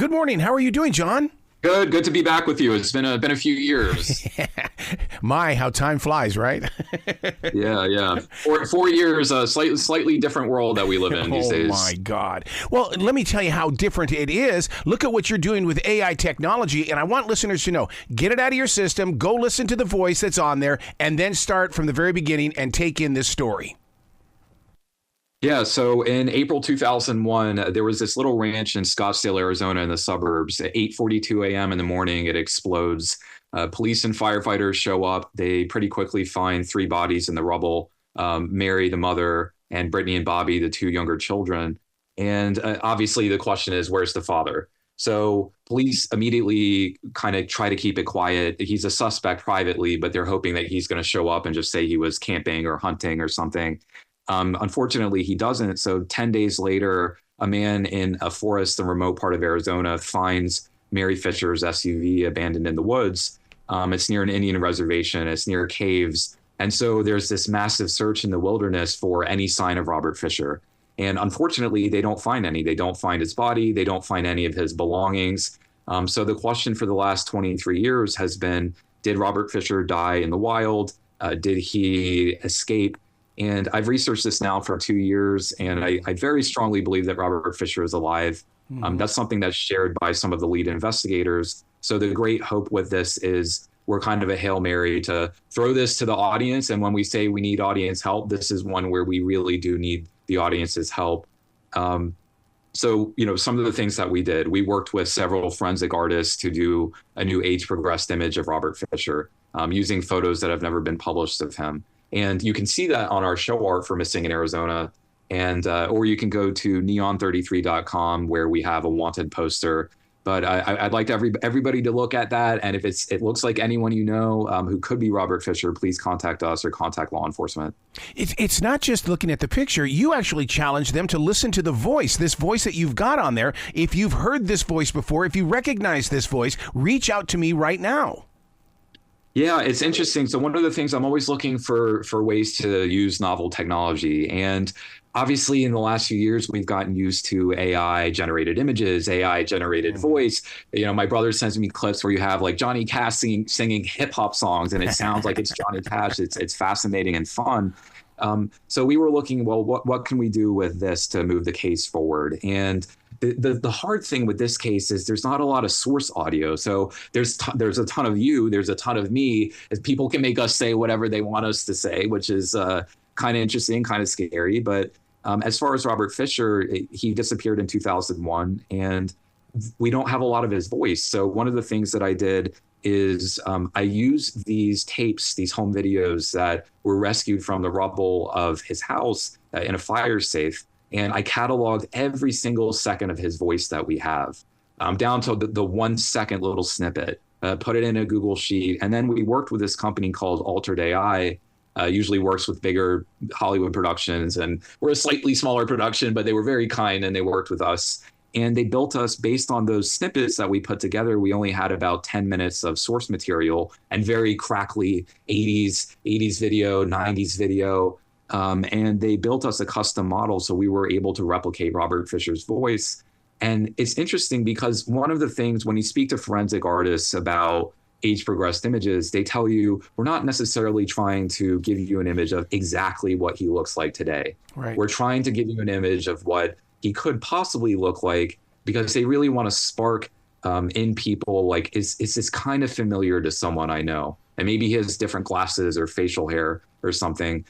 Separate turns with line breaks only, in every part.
Good morning. How are you doing, John?
Good to be back with you. It's been a few years.
My, how time flies, right?
Yeah. 4 years, a slightly different world that we live in these days.
Oh my God. Well, let me tell you how different it is. Look at what you're doing with AI technology, and I want listeners to know, get it out of your system, go listen to the voice that's on there, and then start from the very beginning and take in this story.
Yeah, so in April 2001, there was this little ranch in Scottsdale, Arizona, in the suburbs. At 8:42 a.m. in the morning, it explodes. Police and firefighters show up. They pretty quickly find three bodies in the rubble: Mary, the mother, and Brittany and Bobby, the two younger children. And obviously, the question is, where's the father? So police immediately kind of try to keep it quiet. He's a suspect privately, but they're hoping that he's going to show up and just say he was camping or hunting or something. Unfortunately, he doesn't. So 10 days later, a man in a forest, the remote part of Arizona, finds Mary Fisher's SUV abandoned in the woods. It's near an Indian reservation. It's near caves. And so there's this massive search in the wilderness for any sign of Robert Fisher. And unfortunately, they don't find any. They don't find his body. They don't find any of his belongings. So the question for the last 23 years has been, did Robert Fisher die in the wild? Did he escape? And I've researched this now for 2 years, and I very strongly believe that Robert Fisher is alive. That's something that's shared by some of the lead investigators. So the great hope with this is we're kind of a Hail Mary to throw this to the audience. And when we say we need audience help, this is one where we really do need the audience's help. So, some of the things that we did, we worked with several forensic artists to do a new age progressed image of Robert Fisher using photos that have never been published of him. And you can see that on our show art for Missing in Arizona. And or you can go to neon33.com where we have a wanted poster. But I'd like everybody to look at that. And if it looks like anyone who could be Robert Fisher, please contact us or contact law enforcement.
It's not just looking at the picture. You actually challenge them to listen to the voice, this voice that you've got on there. If you've heard this voice before, if you recognize this voice, reach out to me right now.
Yeah, it's interesting. So one of the things I'm always looking for ways to use novel technology. And obviously, in the last few years, we've gotten used to AI generated images, AI generated voice. My brother sends me clips where you have like Johnny Cash singing hip hop songs, and it sounds like it's Johnny Cash. It's fascinating and fun. So we were looking, well, what can we do with this to move the case forward? And the hard thing with this case is there's not a lot of source audio. So there's a ton of you, there's a ton of me, as people can make us say whatever they want us to say, which is kind of interesting, kind of scary. But as far as Robert Fisher, he disappeared in 2001, and we don't have a lot of his voice. So one of the things that I did is I used these tapes, these home videos that were rescued from the rubble of his house in a fire safe. And I cataloged every single second of his voice that we have, down to the 1 second little snippet, put it in a Google Sheet. And then we worked with this company called Altered AI, usually works with bigger Hollywood productions. And we're a slightly smaller production, but they were very kind and they worked with us. And they built us based on those snippets that we put together. We only had about 10 minutes of source material and very crackly 80s video, 90s video. And they built us a custom model, so we were able to replicate Robert Fisher's voice. And it's interesting because one of the things when you speak to forensic artists about age progressed images, they tell you we're not necessarily trying to give you an image of exactly what he looks like today.
Right.
We're trying to give you an image of what he could possibly look like, because they really want to spark in people like, is this kind of familiar to someone I know? And maybe he has different glasses or facial hair or something.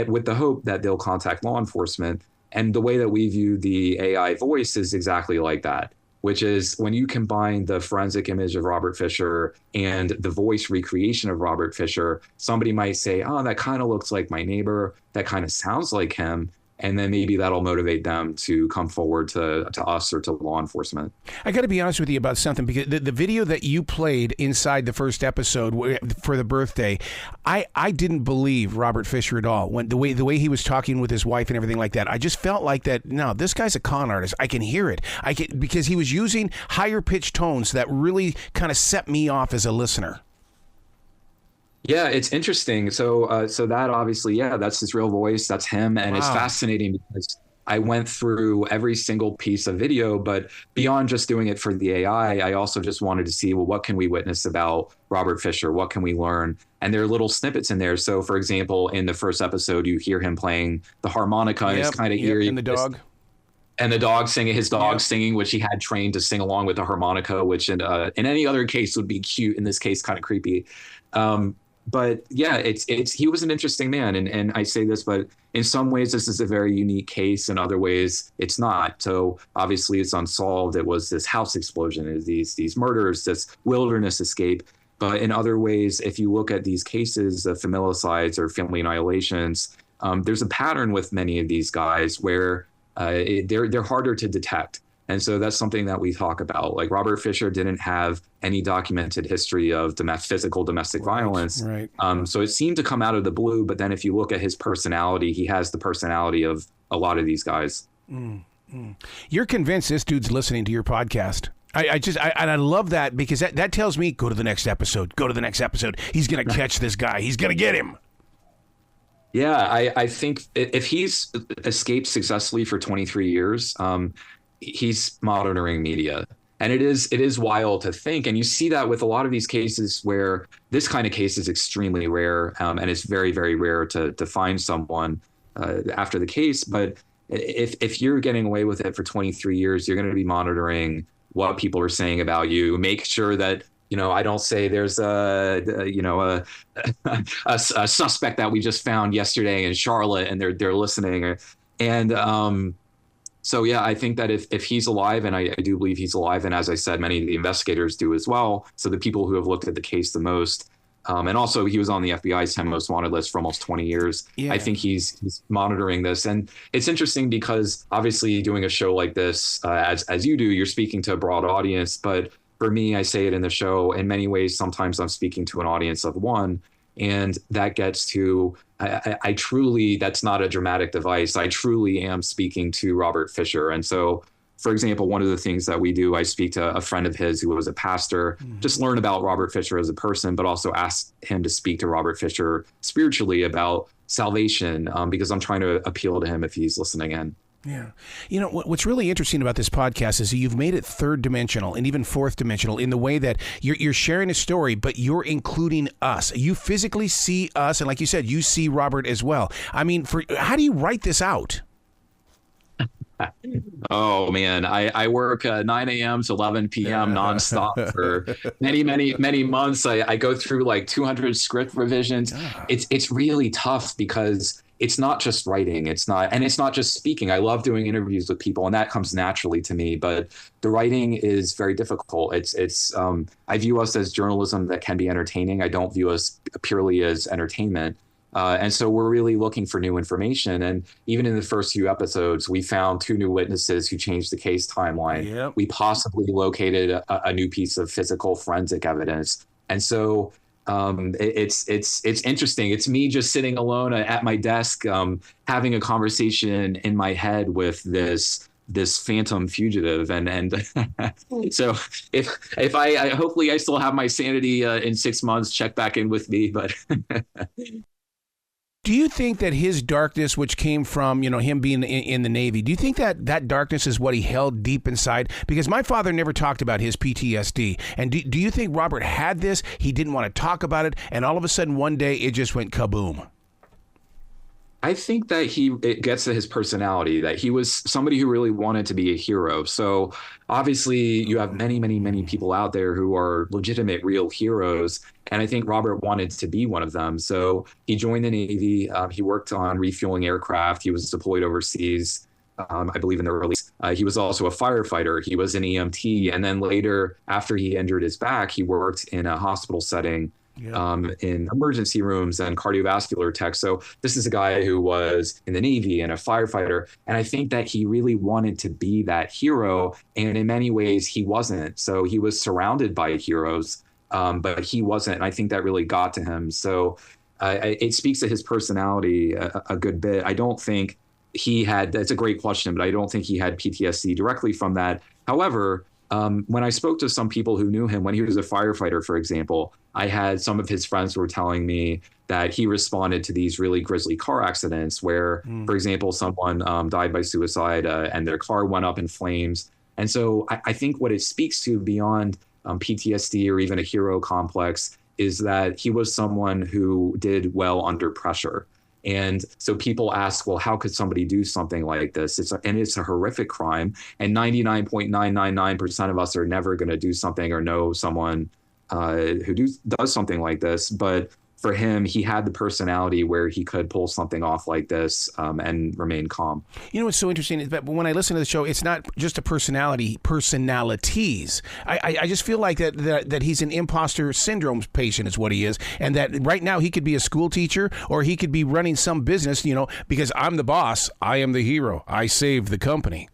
With the hope that they'll contact law enforcement. And the way that we view the AI voice is exactly like that, which is when you combine the forensic image of Robert Fisher and the voice recreation of Robert Fisher, somebody might say, oh, that kind of looks like my neighbor. That kind of sounds like him. And then maybe that'll motivate them to come forward to us or to law enforcement.
I got to be honest with you about something, because the video that you played inside the first episode for the birthday, I didn't believe Robert Fisher at all. When the way he was talking with his wife and everything like that, I just felt like that. No, this guy's a con artist. I can hear it. Because he was using higher pitched tones that really kind of set me off as a listener.
Yeah, it's interesting. So that obviously, that's his real voice. That's him. And It's fascinating because I went through every single piece of video, but beyond just doing it for the AI, I also just wanted to see, well, what can we witness about Robert Fisher? What can we learn? And there are little snippets in there. So, for example, in the first episode, you hear him playing the harmonica, and it's kind of eerie.
And the dog.
And the dog singing, his dog singing, which he had trained to sing along with the harmonica, which in any other case would be cute. In this case, kind of creepy. But yeah, it's he was an interesting man, and I say this, but in some ways this is a very unique case. In other ways, it's not. So obviously, it's unsolved. It was this house explosion, these murders, this wilderness escape. But in other ways, if you look at these cases of familicides or family annihilations, there's a pattern with many of these guys where they're harder to detect. And so that's something that we talk about. Like Robert Fisher didn't have any documented history of physical domestic violence.
Right.
So it seemed to come out of the blue. But then if you look at his personality, he has the personality of a lot of these guys.
You're convinced this dude's listening to your podcast. I love that, because that tells me, go to the next episode. Go to the next episode. He's going to catch this guy. He's going to get him.
Yeah, I think if he's escaped successfully for 23 years, he's monitoring media. And it is wild to think. And you see that with a lot of these cases where this kind of case is extremely rare. And it's very, very rare to find someone after the case. But if you're getting away with it for 23 years, you're going to be monitoring what people are saying about you. Make sure that, I don't say there's a suspect that we just found yesterday in Charlotte and they're listening. And so, yeah, I think that if he's alive, and I do believe he's alive, and as I said, many of the investigators do as well. So the people who have looked at the case the most, and also he was on the FBI's 10 most wanted list for almost 20 years. Yeah. I think he's monitoring this. And it's interesting because obviously doing a show like this, as you do, you're speaking to a broad audience. But for me, I say it in the show, in many ways, sometimes I'm speaking to an audience of one. And that gets to, I truly, that's not a dramatic device. I truly am speaking to Robert Fisher. And so, for example, one of the things that we do, I speak to a friend of his who was a pastor, just learn about Robert Fisher as a person, but also ask him to speak to Robert Fisher spiritually about salvation, because I'm trying to appeal to him if he's listening in.
Yeah. What's really interesting about this podcast is that you've made it third dimensional and even fourth dimensional in the way that you're sharing a story, but you're including us. You physically see us. And like you said, you see Robert as well. I mean, how do you write this out?
Oh, man, I work 9 a.m. to 11 p.m. nonstop for many, many, many months. I go through like 200 script revisions. It's really tough because it's not just writing. It's not just speaking. I love doing interviews with people, and that comes naturally to me. But the writing is very difficult. I view us as journalism that can be entertaining. I don't view us purely as entertainment. And so we're really looking for new information. And even in the first few episodes, we found 2 new witnesses who changed the case timeline. Yep. We possibly located a new piece of physical forensic evidence. And so it's interesting. It's me just sitting alone at my desk, having a conversation in my head with this phantom fugitive. And so if I hopefully I still have my sanity in 6 months, check back in with me. But
do you think that his darkness, which came from, him being in the Navy, do you think that darkness is what he held deep inside? Because my father never talked about his PTSD. And do you think Robert had this? He didn't want to talk about it. And all of a sudden, one day, it just went kaboom.
I think that it gets to his personality, that he was somebody who really wanted to be a hero. So obviously you have many, many, many people out there who are legitimate, real heroes. And I think Robert wanted to be one of them. So he joined the Navy. He worked on refueling aircraft. He was deployed overseas, I believe in the early. He was also a firefighter. He was an EMT. And then later, after he injured his back, he worked in a hospital setting. In emergency rooms and cardiovascular tech. So this is a guy who was in the Navy and a firefighter. And I think that he really wanted to be that hero. And in many ways, he wasn't. So he was surrounded by heroes, but he wasn't. And I think that really got to him. So it speaks to his personality a good bit. I don't think he had, that's a great question, but I don't think he had PTSD directly from that. However, When I spoke to some people who knew him when he was a firefighter, for example, I had some of his friends who were telling me that he responded to these really grisly car accidents where, for example, someone died by suicide and their car went up in flames. And so I think what it speaks to beyond PTSD or even a hero complex is that he was someone who did well under pressure. And so people ask, well, how could somebody do something like this? It's a horrific crime. And 99.999% of us are never going to do something or know someone who does something like this. But for him, he had the personality where he could pull something off like this and remain calm.
You know what's so interesting is that when I listen to the show, it's not just a personalities. I just feel like that he's an imposter syndrome patient is what he is, and that right now he could be a school teacher or he could be running some business, because I'm the boss, I am the hero, I saved the company.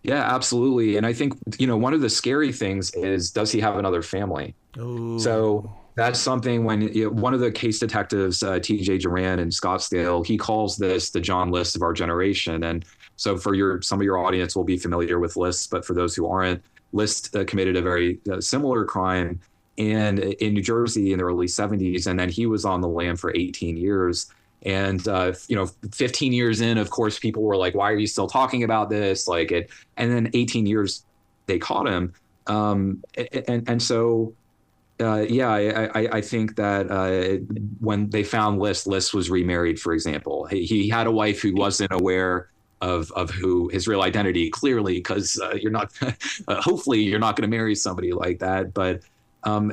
Yeah, absolutely. And I think, one of the scary things is, does he have another family?
Oh.
So that's something when one of the case detectives, TJ Duran in Scottsdale, he calls this the John List of our generation. And so some of your audience will be familiar with List, but for those who aren't, List committed a very similar crime and in New Jersey in the early 70s. And then he was on the lam for 18 years. And, 15 years in, of course, people were like, why are you still talking about this? And then 18 years, they caught him. I think that when they found List was remarried, for example. He had a wife who wasn't aware of who his real identity, clearly, because you're not, hopefully you're not going to marry somebody like that. But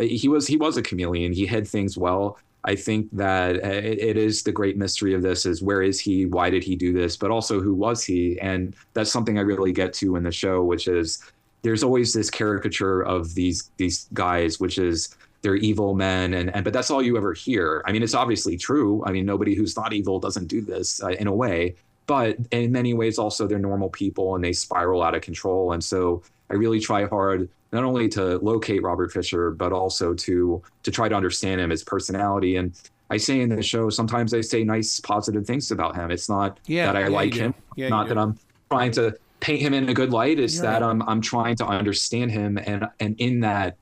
he was a chameleon. He hid things well. I think that it is the great mystery of this is, where is he? Why did he do this? But also, who was he? And that's something I really get to in the show, which is, there's always this caricature of these guys, which is they're evil men, but that's all you ever hear. I mean, it's obviously true. I mean, nobody who's not evil doesn't do this in a way, but in many ways also they're normal people and they spiral out of control. And so I really try hard not only to locate Robert Fisher, but also to try to understand him, his personality. And I say in the show, sometimes I say nice, positive things about him. It's not that I like him, not that I'm trying to paint him in a good light. It's that I'm trying to understand him, and in that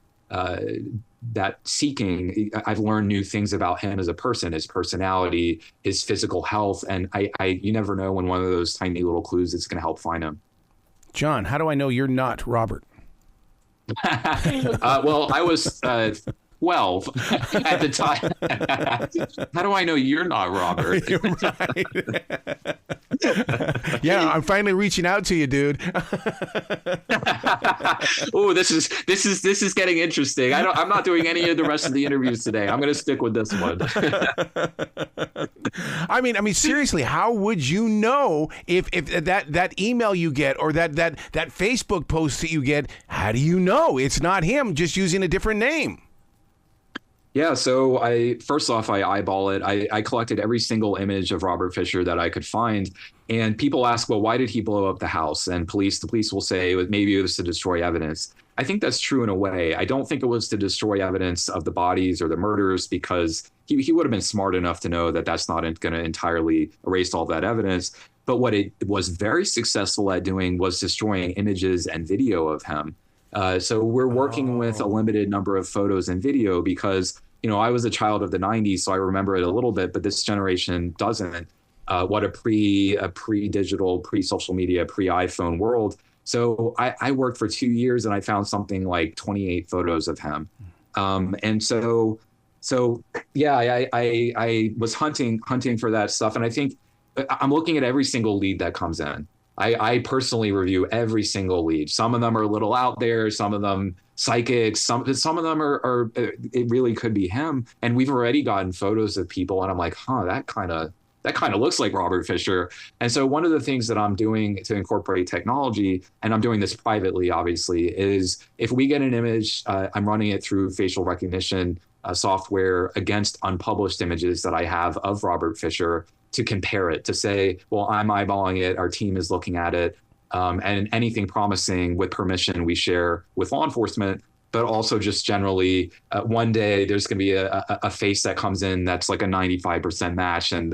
seeking, I've learned new things about him as a person, his personality, his physical health, and you never know when one of those tiny little clues is going to help find him.
John, how do I know you're not Robert?
Well, I was 12 at the time. How do I know you're not Robert?
Right. Yeah, I'm finally reaching out to you, dude.
Oh, this is getting interesting. I'm not doing any of the rest of the interviews today. I'm going to stick with this one.
I mean, seriously, how would you know if that email you get or that Facebook post that you get? How do you know it's not him just using a different name?
Yeah, so first off, I eyeball it. I collected every single image of Robert Fisher that I could find. And people ask, well, why did he blow up the house? And the police will say maybe it was to destroy evidence. I think that's true in a way. I don't think it was to destroy evidence of the bodies or the murders, because he would have been smart enough to know that that's not going to entirely erase all that evidence. But what it was very successful at doing was destroying images and video of him. So we're working with a limited number of photos and video because I was a child of the 90s, so I remember it a little bit, but this generation doesn't. What a pre-digital, pre-social media, pre-iPhone world. So I worked for 2 years and I found something like 28 photos of him. And so yeah, I was hunting for that stuff. And I think I'm looking at every single lead that comes in. I personally review every single lead. Some of them are a little out there, some of them psychics, some of them are it really could be him. And we've already gotten photos of people and I'm like, that kind of looks like Robert Fisher. And so one of the things that I'm doing to incorporate technology, and I'm doing this privately, obviously, is if we get an image, I'm running it through facial recognition software against unpublished images that I have of Robert Fisher to compare it, to say, well, I'm eyeballing it, our team is looking at it, and anything promising with permission we share with law enforcement. But also just generally, one day there's going to be a face that comes in that's like a 95% match, and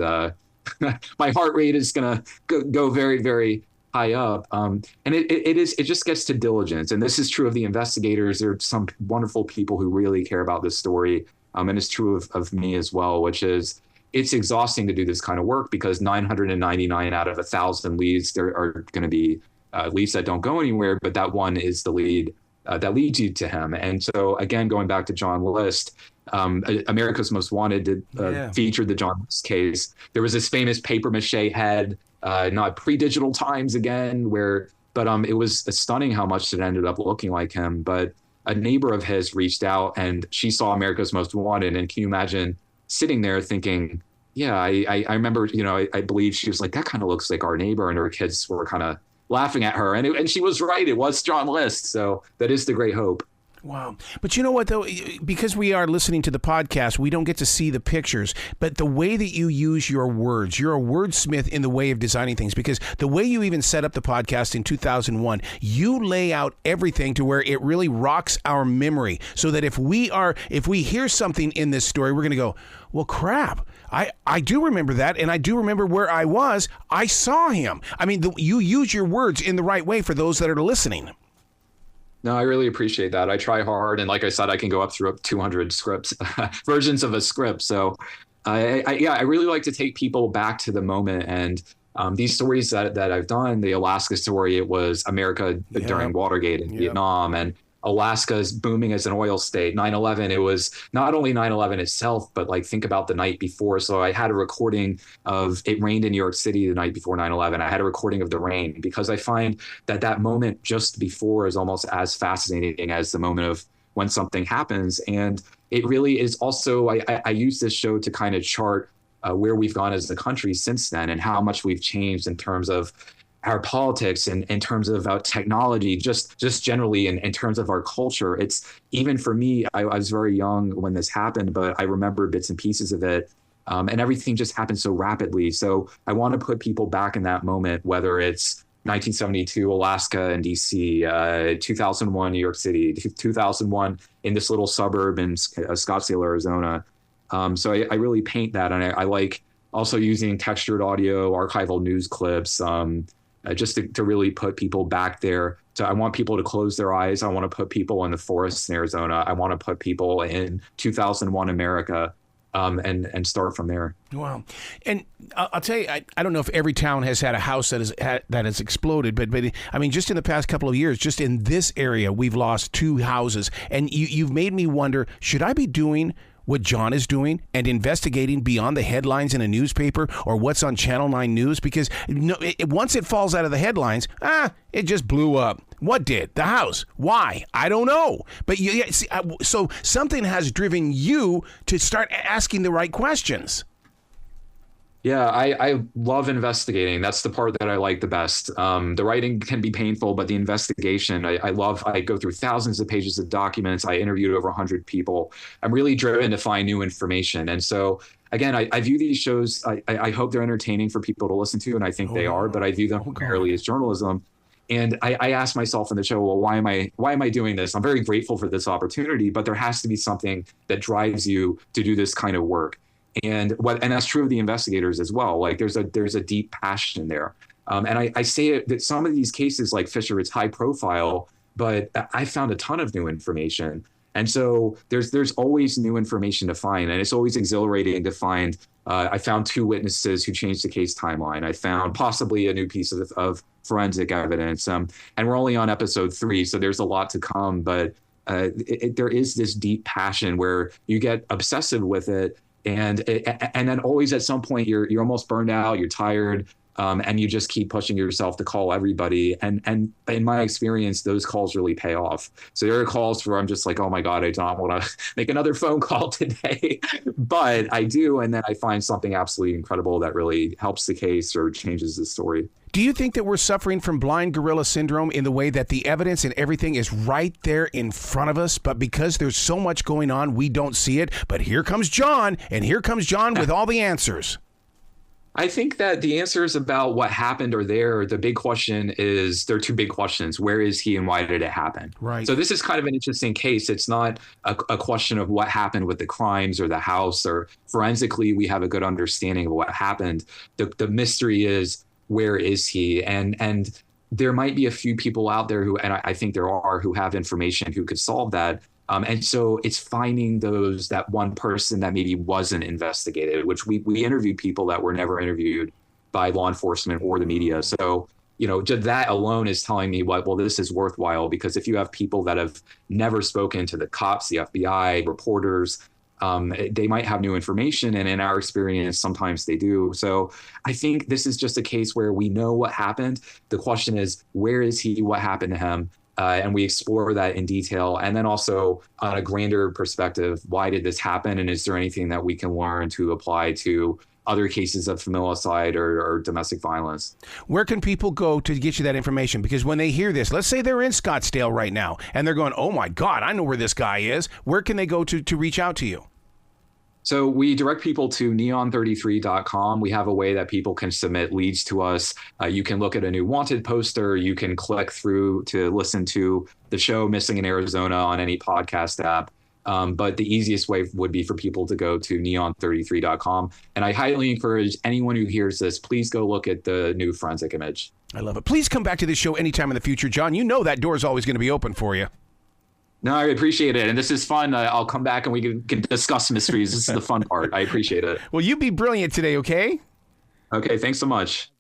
my heart rate is going to go very, very high up. And it just gets to diligence. And this is true of the investigators. There are some wonderful people who really care about this story. And it's true of me as well, which is it's exhausting to do this kind of work because 999 out of 1,000 leads, there are going to be leads that don't go anywhere, but that one is the lead that leads you to him. And so, again, going back to John List, America's Most Wanted featured the John List case. There was this famous paper mache head, not pre-digital times again, but it was stunning how much it ended up looking like him. But a neighbor of his reached out and she saw America's Most Wanted. And can you imagine sitting there thinking, yeah, I remember, I believe she was like, that kind of looks like our neighbor, and her kids were kind of laughing at her. And she was right. It was John List. So that is the great hope.
Wow. But you know what, though? Because we are listening to the podcast, we don't get to see the pictures. But the way that you use your words, you're a wordsmith in the way of designing things. Because the way you even set up the podcast in 2001, you lay out everything to where it really rocks our memory. So that if we hear something in this story, we're going to go, well, crap. I do remember that, and I do remember where I was. I saw him. I mean, you use your words in the right way for those that are listening.
No, I really appreciate that. I try hard. And like I said, I can go up 200 scripts, versions of a script. So I really like to take people back to the moment. And these stories that I've done, the Alaska story, it was America during Watergate in Vietnam, and Alaska's booming as an oil state. 9/11, it was not only 9/11 itself, but like think about the night before. So I had a recording of it rained in New York City the night before 9/11. I had a recording of the rain because I find that moment just before is almost as fascinating as the moment of when something happens. And it really is also, I use this show to kind of chart where we've gone as a country since then and how much we've changed in terms of our politics and in terms of technology, just generally in terms of our culture. It's even for me, I was very young when this happened, but I remember bits and pieces of it. And everything just happened so rapidly. So I want to put people back in that moment, whether it's 1972, Alaska and DC, 2001, New York City, 2001 in this little suburb in Scottsdale, Arizona. So I really paint that. And I like also using textured audio, archival news clips, just to really put people back there. So I want people to close their eyes. I want to put people in the forests in Arizona. I want to put people in 2001 America, and start from there.
Wow. And I'll tell you, I don't know if every town has had a house that has exploded, but I mean, just in the past couple of years, just in this area, we've lost 2 houses. And you've made me wonder, should I be doing what John is doing and investigating beyond the headlines in a newspaper or what's on Channel 9 News? Because once it falls out of the headlines, it just blew up. What did? The house. Why? I don't know. But see, so something has driven you to start asking the right questions.
Yeah, I love investigating. That's the part that I like the best. The writing can be painful, but the investigation, I love. I go through thousands of pages of documents. I interviewed over 100 people. I'm really driven to find new information. And so, again, I view these shows, I hope they're entertaining for people to listen to, and I think they are, but I view them primarily as journalism. And I ask myself in the show, well, why am I doing this? I'm very grateful for this opportunity, but there has to be something that drives you to do this kind of work. And that's true of the investigators as well. Like there's a deep passion there. And I say it, that some of these cases like Fisher, it's high profile, but I found a ton of new information. And so there's always new information to find, and it's always exhilarating to find. I found 2 witnesses who changed the case timeline. I found possibly a new piece of forensic evidence. And we're only on episode 3, so there's a lot to come. But there is this deep passion where you get obsessive with it. And then always at some point you're almost burned out, you're tired, and you just keep pushing yourself to call everybody. And in my experience, those calls really pay off. So there are calls where I'm just like, oh my God, I don't want to make another phone call today, but I do. And then I find something absolutely incredible that really helps the case or changes the story.
Do you think that we're suffering from blind gorilla syndrome in the way that the evidence and everything is right there in front of us, but because there's so much going on, we don't see it? But here comes John, and here comes John with all the answers.
I think that the answers about what happened are there. The big question is, there are 2 big questions. Where is he and why did it happen?
Right.
So this is kind of an interesting case. It's not a question of what happened with the crimes or the house, or forensically, we have a good understanding of what happened. The mystery is, where is he? And there might be a few people out there who, and I think there are, who have information who could solve that. And so it's finding that one person that maybe wasn't investigated, which we interviewed people that were never interviewed by law enforcement or the media. So, just that alone is telling me well, this is worthwhile, because if you have people that have never spoken to the cops, the FBI, reporters, they might have new information. And in our experience, sometimes they do. So I think this is just a case where we know what happened. The question is, where is he? What happened to him? And we explore that in detail. And then also on a grander perspective, why did this happen? And is there anything that we can learn to apply to other cases of familicide or domestic violence?
Where can people go to get you that information? Because when they hear this, let's say they're in Scottsdale right now and they're going, oh my God, I know where this guy is. Where can they go to reach out to you?
So we direct people to neon33.com. We have a way that people can submit leads to us. You can look at a new wanted poster. You can click through to listen to the show Missing in Arizona on any podcast app. But the easiest way would be for people to go to neon33.com. And I highly encourage anyone who hears this, please go look at the new forensic image.
I love it. Please come back to this show anytime in the future, John. You know that door is always going to be open for you.
No, I appreciate it. And this is fun. I'll come back and we can discuss mysteries. This is the fun part. I appreciate it.
Well, you be brilliant today, okay?
Okay, thanks so much.